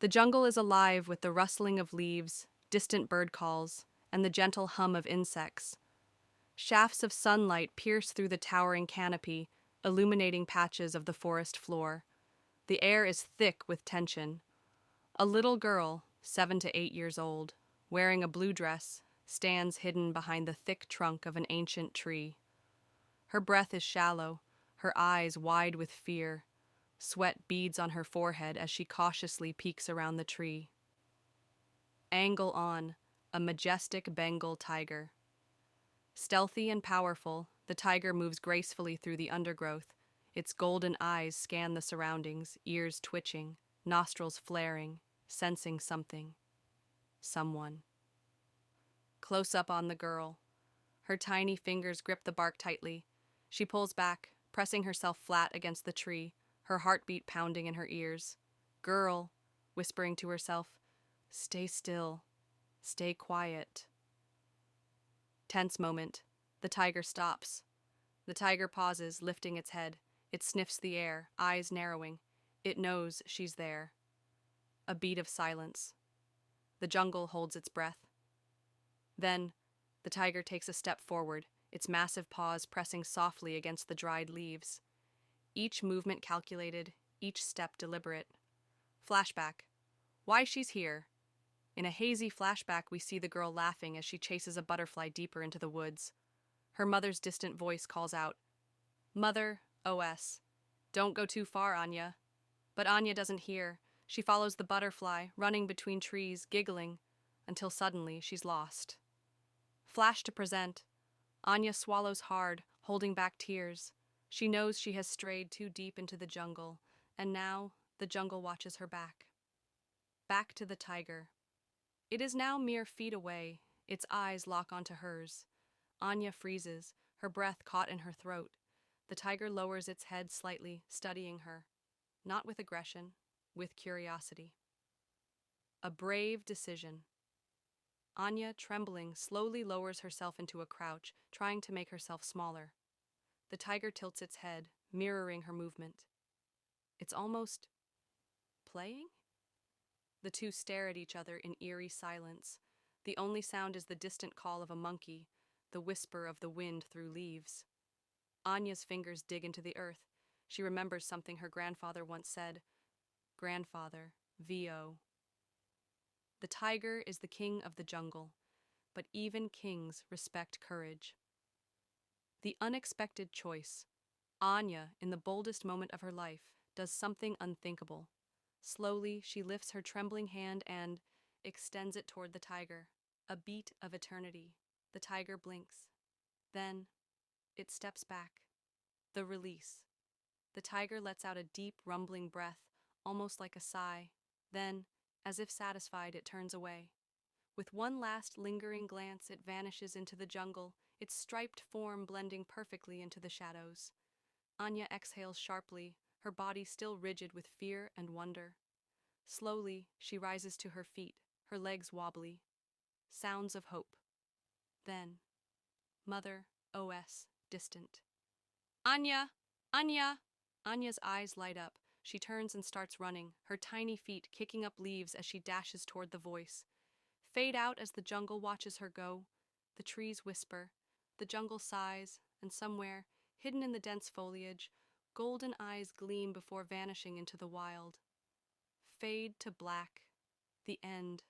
The jungle is alive with the rustling of leaves, distant bird calls, and the gentle hum of insects. Shafts of sunlight pierce through the towering canopy, illuminating patches of the forest floor. The air is thick with tension. A little girl, 7 to 8 years old, wearing a blue dress, stands hidden behind the thick trunk of an ancient tree. Her breath is shallow, her eyes wide with fear. Sweat beads on her forehead as she cautiously peeks around the tree. Angle on, a majestic Bengal tiger. Stealthy and powerful, the tiger moves gracefully through the undergrowth. Its golden eyes scan the surroundings, ears twitching, nostrils flaring, sensing something. Someone. Close up on the girl. Her tiny fingers grip the bark tightly. She pulls back, pressing herself flat against the tree, her heartbeat pounding in her ears. Girl, whispering to herself, stay still, stay quiet. Tense moment. The tiger stops. The tiger pauses, lifting its head. It sniffs the air, eyes narrowing. It knows she's there. A beat of silence. The jungle holds its breath. Then, the tiger takes a step forward, its massive paws pressing softly against the dried leaves. Each movement calculated, each step deliberate. Flashback. Why she's here. In a hazy flashback, we see the girl laughing as she chases a butterfly deeper into the woods. Her mother's distant voice calls out, Mother, OS. Don't go too far, Anya. But Anya doesn't hear. She follows the butterfly, running between trees, giggling, until suddenly she's lost. Flash to present. Anya swallows hard, holding back tears. She knows she has strayed too deep into the jungle, and now the jungle watches her back. Back to the tiger. It is now mere feet away. Its eyes lock onto hers. Anya freezes, her breath caught in her throat. The tiger lowers its head slightly, studying her. Not with aggression, with curiosity. A brave decision. Anya, trembling, slowly lowers herself into a crouch, trying to make herself smaller. The tiger tilts its head, mirroring her movement. It's almost playing? The two stare at each other in eerie silence. The only sound is the distant call of a monkey, the whisper of the wind through leaves. Anya's fingers dig into the earth. She remembers something her grandfather once said. Grandfather, VO. The tiger is the king of the jungle, but even kings respect courage. The unexpected choice. Anya, in the boldest moment of her life, does something unthinkable. Slowly, she lifts her trembling hand and extends it toward the tiger. A beat of eternity. The tiger blinks. Then, it steps back. The release. The tiger lets out a deep, rumbling breath, almost like a sigh. Then, as if satisfied, it turns away. With one last lingering glance, it vanishes into the jungle, its striped form blending perfectly into the shadows. Anya exhales sharply, her body still rigid with fear and wonder. Slowly, she rises to her feet, her legs wobbly. Sounds of hope. Then, Mother, OS, distant. Anya! Anya! Anya's eyes light up. She turns and starts running, her tiny feet kicking up leaves as she dashes toward the voice. Fade out as the jungle watches her go. The trees whisper, the jungle sighs, and somewhere, hidden in the dense foliage, golden eyes gleam before vanishing into the wild. Fade to black. The end.